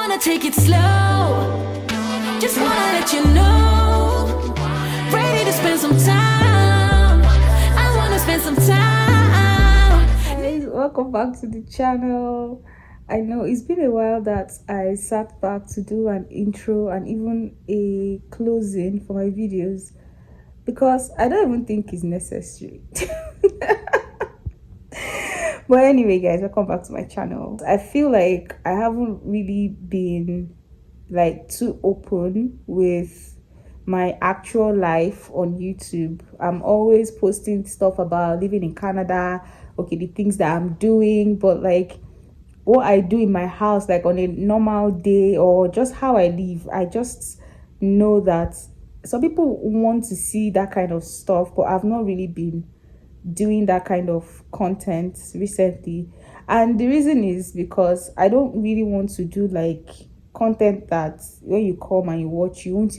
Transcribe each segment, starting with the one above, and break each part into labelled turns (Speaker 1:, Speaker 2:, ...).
Speaker 1: wanna take it slow. Just wanna let you know. Ready to spend some time. I wanna spend some time.
Speaker 2: Guys, welcome back to the channel. I know it's been a while that I sat back to do an intro and even a closing for my videos because I don't even think it's necessary. But anyway, guys, welcome back to my channel. I feel like I haven't really been like too open with my actual life on YouTube. I'm always posting stuff about living in Canada, okay, the things that I'm doing, but like what I do in my house, like on a normal day, or just how I live. I just know that some people want to see that kind of stuff, but I've not really been doing that kind of content recently. And the reason is because I don't really want to do like content that when you come and you watch, you won't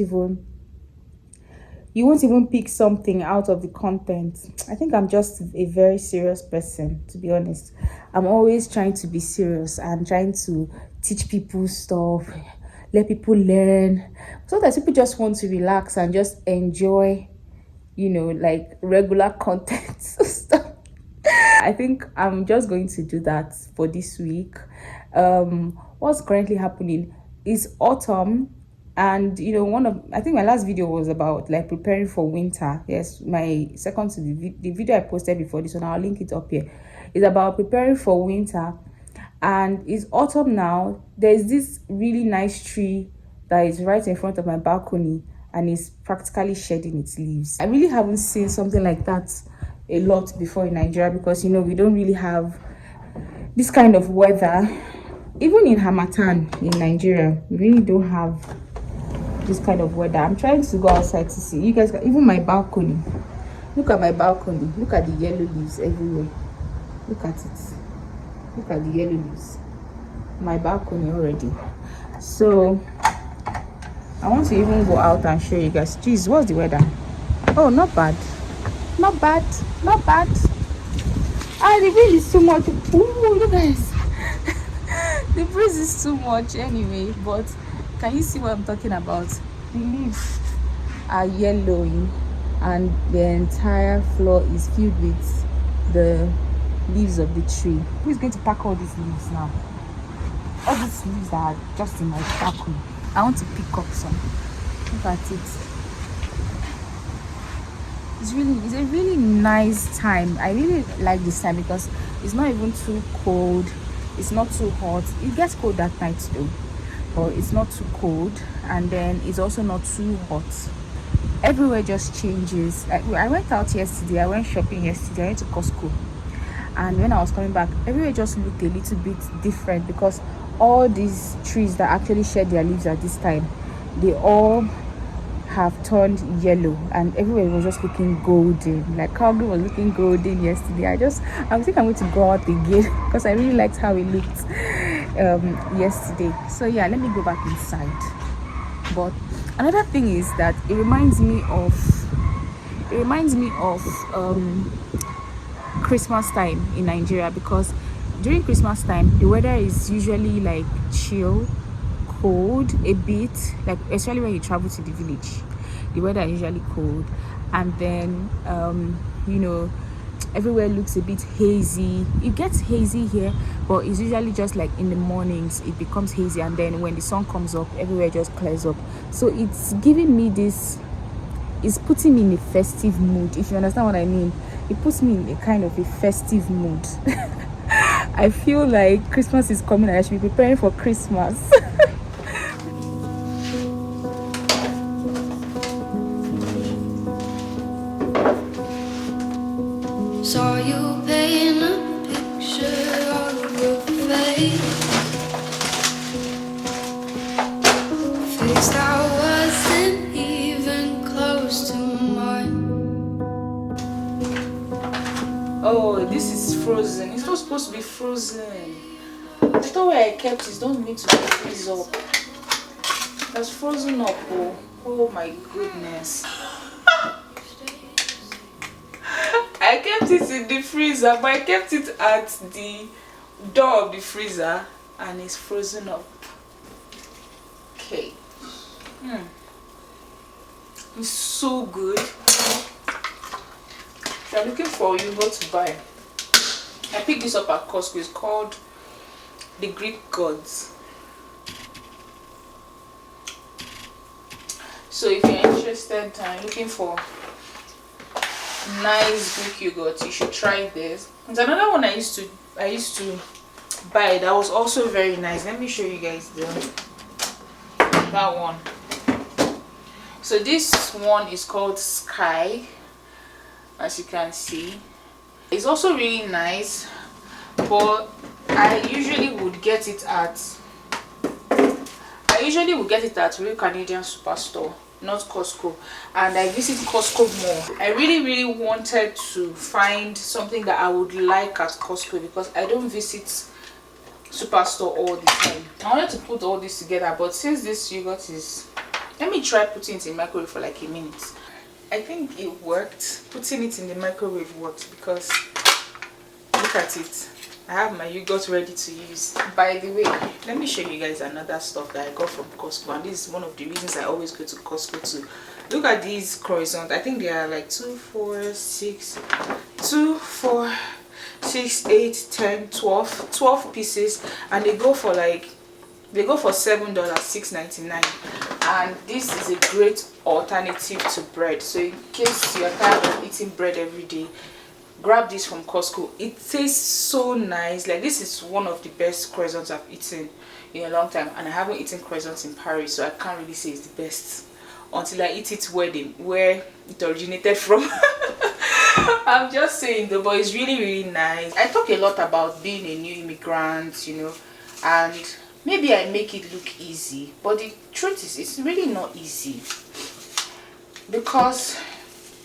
Speaker 2: even pick something out of the content. I think I'm just a very serious person, to be honest. I'm always trying to be serious and trying to teach people stuff, let people learn. Sometimes people just want to relax and just enjoy, you know, like regular content stuff. I think I'm just going to do that for this week. What's currently happening is autumn, and you know, I think my last video was about like preparing for winter. Yes, my second to the video I posted before this one, I'll link it up here, is about preparing for winter. And it's autumn now. There's this really nice tree that is right in front of my balcony and it's practically shedding its leaves. I really haven't seen something like that a lot before in Nigeria because, you know, we don't really have this kind of weather. Even in Harmattan in Nigeria, we really don't have this kind of weather. I'm trying to go outside to see. You guys, even my balcony. Look at my balcony. Look at the yellow leaves everywhere. Look at it. Look at the yellow leaves. My balcony already. So I want to even go out and show you guys. Jeez, what's the weather? Oh, not bad. Not bad. Not bad. Ah, the wind is too much. Ooh, look guys. The breeze is too much anyway. But can you see what I'm talking about? The leaves are yellowing and the entire floor is filled with the leaves of the tree. Who is going to pack all these leaves now? All these leaves that are just in my balcony. I want to pick up some. Look at it. It's a really nice time. I really like this time because it's not even too cold. It's not too hot. It gets cold at night though, but it's not too cold, and then it's also not too hot. Everywhere just changes. I went out yesterday. I went shopping yesterday. I went to Costco, and when I was coming back, everywhere just looked a little bit different because all these trees that actually shed their leaves at this time, they all have turned yellow, and everywhere was just looking golden. Like Calgary was looking golden yesterday. I think I'm going to go out again because I really liked how it looked yesterday. So yeah, let me go back inside. But another thing is that it reminds me of Christmas time in Nigeria, because during Christmas time the weather is usually like chill, cold a bit, like especially when you travel to the village. The weather is usually cold, and then you know, everywhere looks a bit hazy. It gets hazy here, but it's usually just like in the mornings it becomes hazy, and then when the sun comes up, everywhere just clears up. So it's giving me this, it's putting me in a festive mood, if you understand what I mean. It puts me in a kind of a festive mood. I feel like Christmas is coming and I should be preparing for Christmas.
Speaker 1: Saw you paint a picture of your face. Face that wasn't even close to mine.
Speaker 2: Oh, this is frozen. It's not supposed to be frozen. I thought where I kept it don't need to freeze up. That's frozen up. Oh my goodness. I kept it in the freezer, but I kept it at the door of the freezer and it's frozen up. Okay. It's so good. If you're looking for yogurt to buy, I picked this up at Costco. It's called the Greek Gods. So if you're interested and looking for nice Greek yogurt, you should try this. There's another one I used to buy that was also very nice. Let me show you guys that one. So this one is called Sky, as you can see. It's also really nice, but I usually would get it at Real Canadian Superstore, not Costco. And I visit Costco more. I really wanted to find something that I would like at Costco because I don't visit Superstore all the time. I wanted to put all this together, but since this yogurt is, let me try putting it in the microwave for like a minute. I think it worked. Putting it in the microwave worked because look at it. I have my yogurt ready to use. By the way, let me show you guys another stuff that I got from Costco, and this is one of the reasons I always go to Costco to look at these croissants. I think they are like 2, 4, 6, 8, 10, 12 pieces, and they go for $7, $6.99. And this is a great alternative to bread. So in case you're tired of eating bread every day, grab this from Costco. It tastes so nice. Like, this is one of the best croissants I've eaten in a long time, and I haven't eaten croissants in Paris, so I can't really say it's the best until I eat it where it originated from. I'm just saying though, but it's really nice. I talk a lot about being a new immigrant, you know, and maybe I make it look easy, but the truth is it's really not easy, because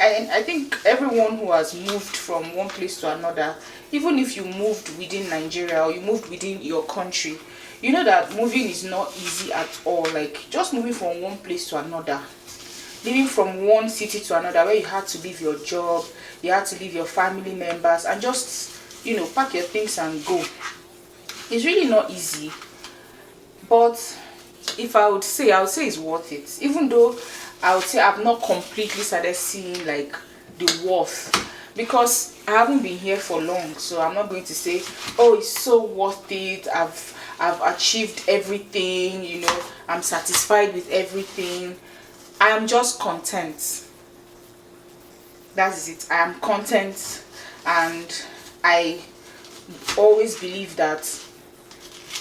Speaker 2: I think everyone who has moved from one place to another, even if you moved within Nigeria or you moved within your country, you know that moving is not easy at all. Like, just moving from one place to another, living from one city to another, where you had to leave your job, you had to leave your family members, and just, you know, pack your things and go. It's really not easy. But if I would say it's worth it, even though I would say I've not completely started seeing like the worth, because I haven't been here for long. So I'm not going to say, oh, it's so worth it, I've achieved everything, you know, I'm satisfied with everything. I am just content. That's it. I am content, and I always believe that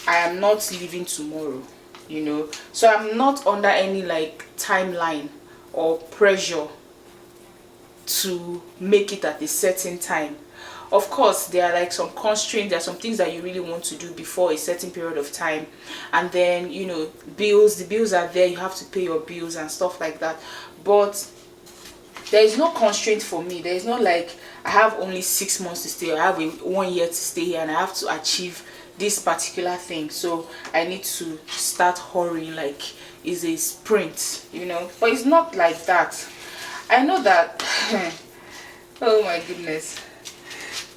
Speaker 2: I am not leaving tomorrow, you know. So I'm not under any like timeline or pressure to make it at a certain time. Of course, there are like some constraints. There are some things that you really want to do before a certain period of time, and then, you know, the bills are there, you have to pay your bills and stuff like that. But there is no constraint for me. There is not like I have only 6 months to stay, or I have 1 year to stay here, and I have to achieve this particular thing, so I need to start hurrying like it's a sprint, you know. But it's not like that. I know that oh my goodness,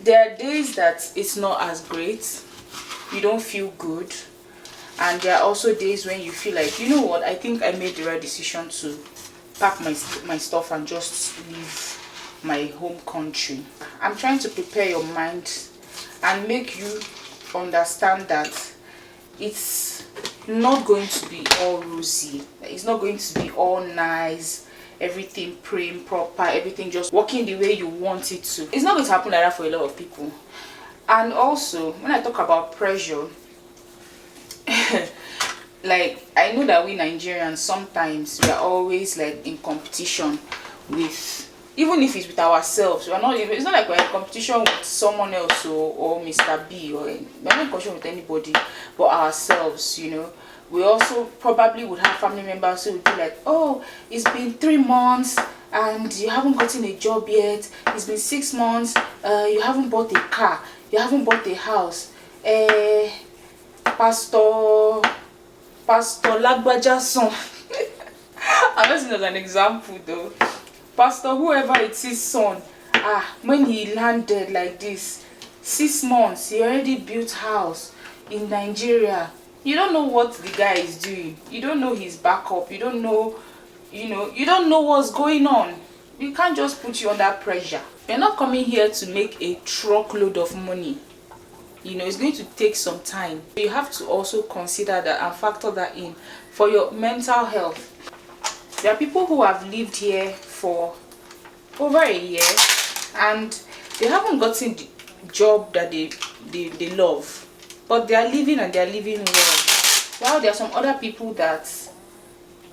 Speaker 2: there are days that it's not as great, you don't feel good, and there are also days when you feel like, you know what, I think I made the right decision to pack my stuff and just leave my home country. I'm trying to prepare your mind and make you understand that it's not going to be all rosy, it's not going to be all nice, everything prim, proper, everything just working the way you want it to. It's not going to happen like that for a lot of people. And also, when I talk about pressure, like, I know that we Nigerians, sometimes we are always like in competition with, even if it's with ourselves, we're not even, it's not like we're in competition with someone else or Mr. B, or we're not in competition with anybody but ourselves, you know. We also probably would have family members who would be like, oh, it's been 3 months and you haven't gotten a job yet, it's been 6 months, you haven't bought a car, you haven't bought a house, Pastor Lagbaja's son. I'm just using as an example though. Pastor whoever it is son, when he landed like this, 6 months, he already built house in Nigeria, You don't know what the guy is doing. You don't know his backup. You don't know, you don't know what's going on. You can't just put you under pressure. You're not coming here to make a truckload of money. It's going to take some time. You have to also consider that and factor that in for your mental health. There are people who have lived here for over a year and they haven't gotten the job that they love, but they are living and they are living well. While there are some other people that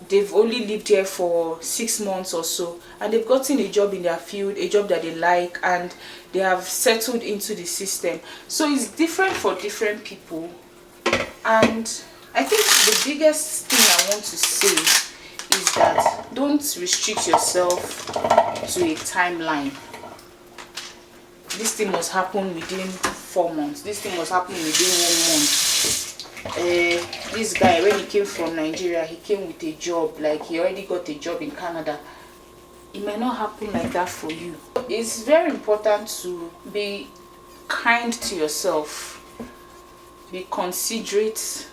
Speaker 2: they've only lived here for 6 months or so and they've gotten a job in their field, a job that they like, and they have settled into the system. So it's different for different people. And I think the biggest thing I want to say is that don't restrict yourself to a timeline. This thing must happen within 4 months. This thing must happen within 1 month. This guy, when he came from Nigeria, he came with a job, like he already got a job in Canada. It might not happen like that for you. It's very important to be kind to yourself, be considerate,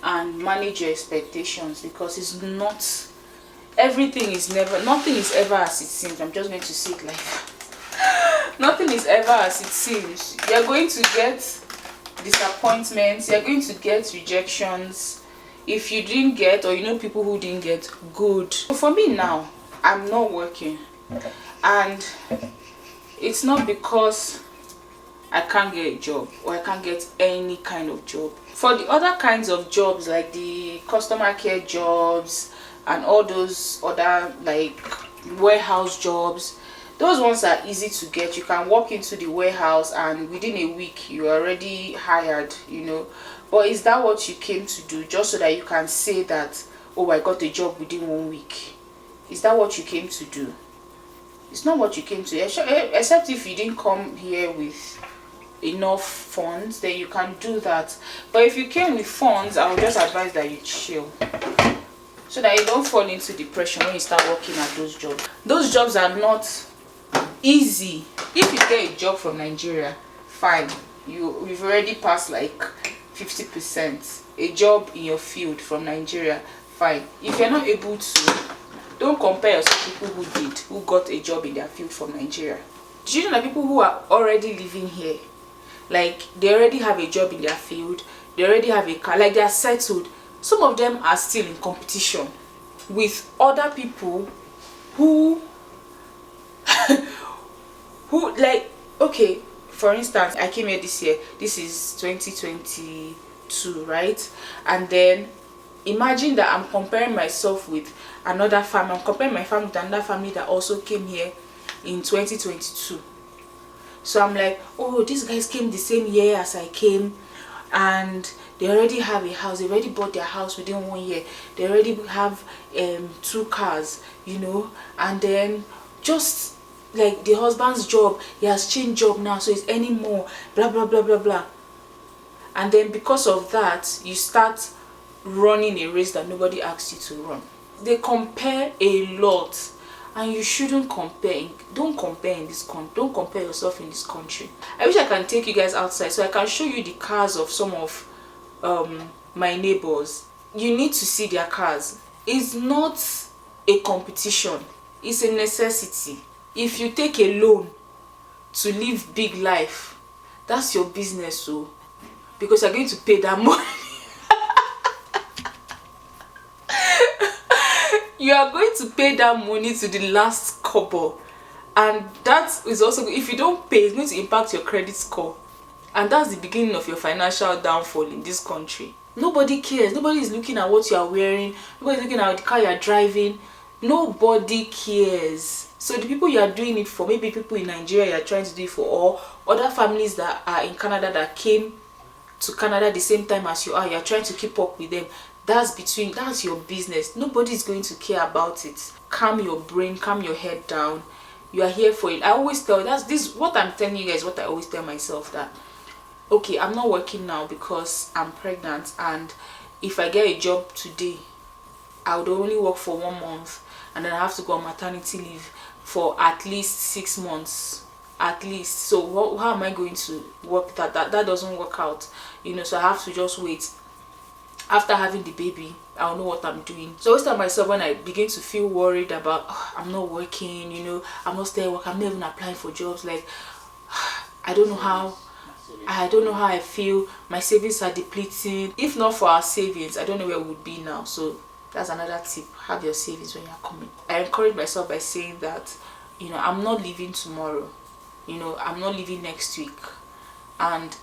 Speaker 2: and manage your expectations, because it's not nothing is ever as it seems. I'm just going to say it like that. Nothing is ever as it seems. You're going to get disappointments, you're going to get rejections. If you didn't get, or people who didn't get, good. So for me now, I'm not working, and it's not because I can't get a job or I can't get any kind of job. For the other kinds of jobs, like the customer care jobs and all those other like warehouse jobs, those ones are easy to get. You can walk into the warehouse and within a week you're already hired, But is that what you came to do, just so that you can say that, oh, I got a job within 1 week? Is that what you came to do? It's not what you came to, except if you didn't come here with enough funds, then you can do that. But if you came with funds, I would just advise that you chill, so that you don't fall into depression when you start working at those jobs. Those jobs are not easy. If you get a job from Nigeria, fine, you've already passed like 50%. A job in your field from Nigeria, fine. If you're not able to, don't compare yourself to people who got a job in their field from Nigeria. Did you know that people who are already living here, like they already have a job in their field, they already have a car, like they are settled, some of them are still in competition with other people who like, okay, for instance, I came here this year. This is 2022, right? And then imagine that I'm comparing myself with another family. I'm comparing my family with another family that also came here in 2022. So I'm like, oh, these guys came the same year as I came, and they already have a house. They already bought their house within 1 year. They already have 2 cars, and then just like the husband's job, he has changed job now, so he's earning more, blah blah blah blah blah. And then because of that, you start running a race that nobody asked you to run. They compare a lot, and you shouldn't compare. Don't compare in this country. Don't compare yourself in this country. I wish I can take you guys outside so I can show you the cars of some of my neighbors. You need to see their cars. It's not a competition, it's a necessity. If you take a loan to live big life, that's your business, so because you're going to pay that money. You are going to pay that money to the last couple, and that is also, if you don't pay, it's going to impact your credit score, and that's the beginning of your financial downfall in this country. Nobody cares. Nobody is looking at what you are wearing. Nobody is looking at the car you are driving. Nobody cares. So the people you are doing it for, maybe people in Nigeria you are trying to do it for, or other families that are in Canada that came to Canada the same time as you are trying to keep up with them. That's your business. Nobody is going to care about it. Calm your brain, calm your head down. You are here for it. I always tell, what I'm telling you guys, what I always tell myself, that okay, I'm not working now because I'm pregnant, and if I get a job today, I would only work for 1 month, and then I have to go on maternity leave for at least 6 months, at least. So how am I going to work that doesn't work out, so I have to just wait.
Speaker 3: after having the baby, I'll know what I'm doing. So I always tell myself, when I begin to feel worried about, oh, I'm not working, you know, I'm not staying at work, I'm not even applying for jobs, like I don't know how I feel, my savings are depleting. If not for our savings, I don't know where we would be now. So that's another tip: have your savings when you're coming. I encourage myself by saying that, you know, I'm not leaving tomorrow, you know, I'm not leaving next week, and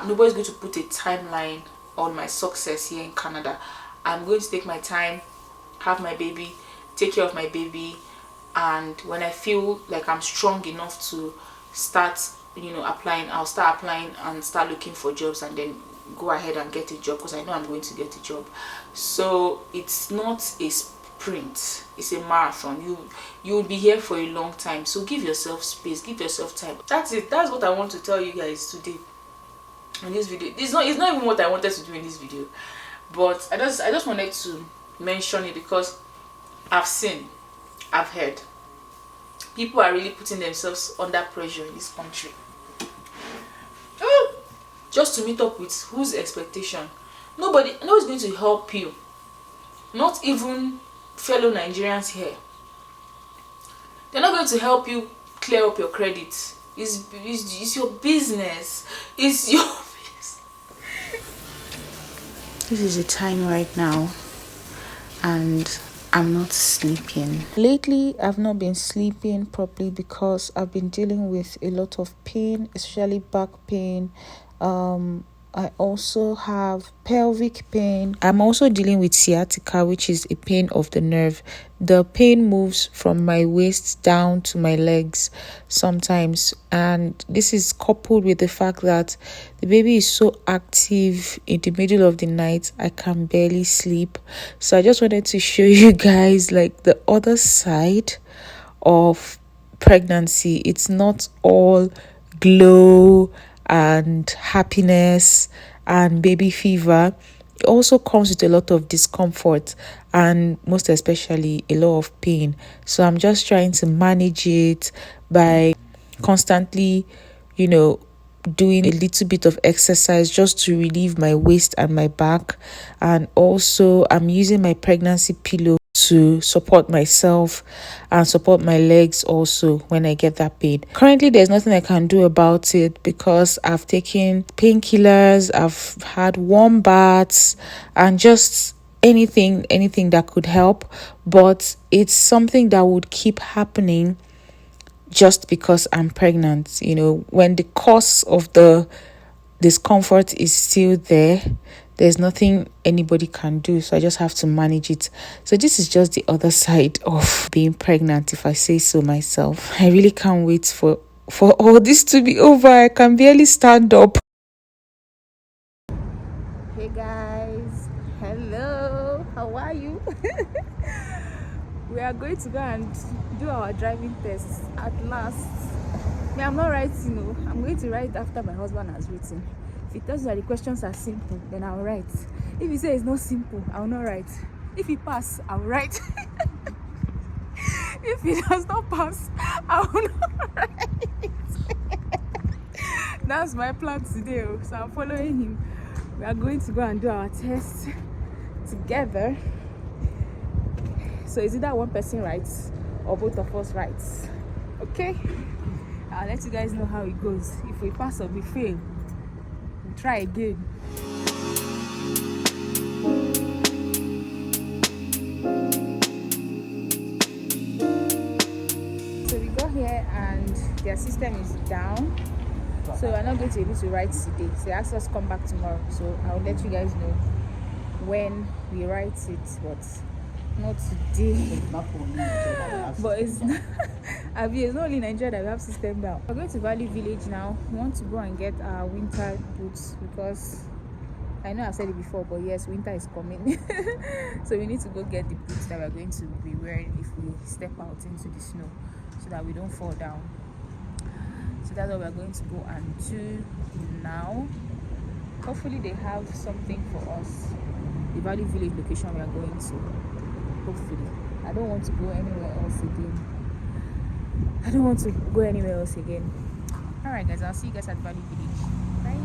Speaker 3: nobody's going to put a timeline on my success here in Canada. I'm going to take my time, have my baby, take care of my baby, and when I feel like I'm strong enough to start, you know, applying, I'll start applying and start looking for jobs, and then go ahead and get a job, because I know I'm going to get a job. So it's not a sprint, it's a marathon. You'll be here for a long time, so give yourself space, give yourself time. That's it. That's what I want to tell you guys today in this video. It's not even what I wanted to do in this video, but I just wanted to mention it because I've seen, I've heard people are really putting themselves under pressure in this country, just to meet up with whose expectation? Nobody's going to help you, not even fellow Nigerians here. They're not going to help you clear up your credit. It's your business. It's your business.
Speaker 2: This is the time right now, and I'm not sleeping. Lately, I've not been sleeping properly because I've been dealing with a lot of pain, especially back pain. I also have pelvic pain. I'm also dealing with sciatica, which is a pain of the nerve. The pain moves from my waist down to my legs sometimes, and this is coupled with the fact that the baby is so active in the middle of the night. I can barely sleep. So I just wanted to show you guys like the other side of pregnancy. It's not all glow and happiness and baby fever. It also comes with a lot of discomfort, and most especially a lot of pain. So I'm just trying to manage it by constantly, you know, doing a little bit of exercise just to relieve my waist and my back. And also I'm using my pregnancy pillow to support myself and support my legs also when I get that pain. Currently, there's nothing I can do about it because I've taken painkillers, I've had warm baths, and just anything that could help. But it's something that would keep happening just because I'm pregnant. You know, when the cause of the discomfort is still there, there's nothing anybody can do, so I just have to manage it. So this is just the other side of being pregnant, if I say so myself. I really can't wait for all this to be over. I can barely stand up. Hey guys, hello, how are you? We are going to go and do our driving test at last. I'm not writing, no. I'm going to write after my husband has written. If he tells you that the questions are simple, then I'll write. If he says it's not simple, I'll not write. If he pass, I'll write. If he does not pass, I will not write. That's my plan today. So I'm following him. We are going to go and do our test together. So is either one person writes or both of us writes. Okay? I'll let you guys know how it goes. If we pass or we fail, we'll try again. So we got here and their system is down. So we're not going to be able to write today. So they asked us to come back tomorrow. So I'll let you guys know when we write it, but not today. But it's not, it's not only Nigeria that we have system down. We're going to Valley Village now. We want to go and get our winter boots because I know I've said it before, but yes, winter is coming. So we need to go get the boots that we're going to be wearing if we step out into the snow, so that we don't fall down. So that's what we're going to go and do now. Hopefully they have something for us. The Valley Village location we are going to. Hopefully. I don't want to go anywhere else again. Alright guys, I'll see you guys at Valley Village. Bye.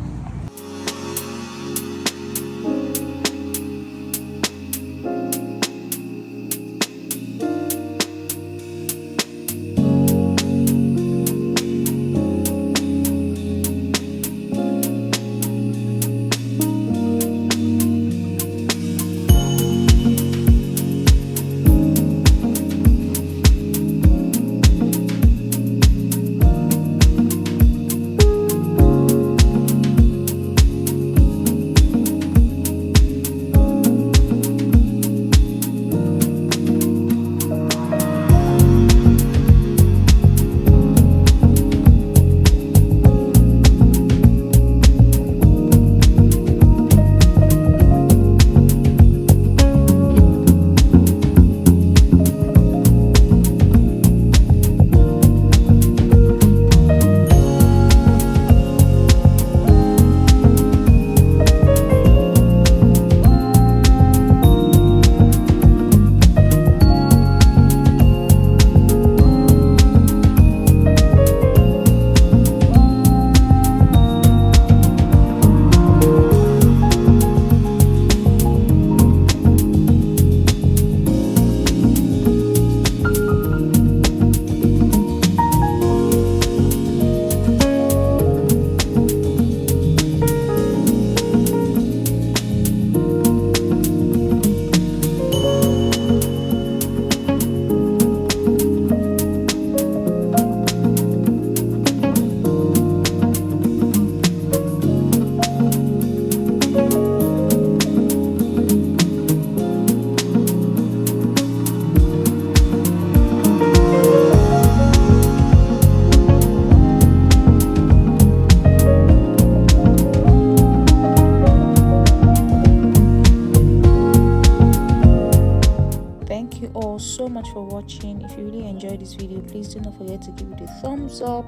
Speaker 2: so much for watching. If you really enjoyed this video, please do not forget to give it a thumbs up,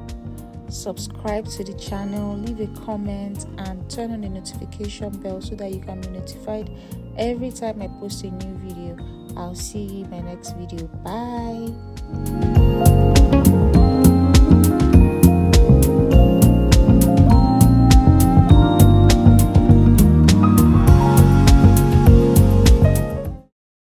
Speaker 2: subscribe to the channel, leave a comment, and turn on the notification bell so that you can be notified every time I post a new video. I'll see you in my next video. Bye.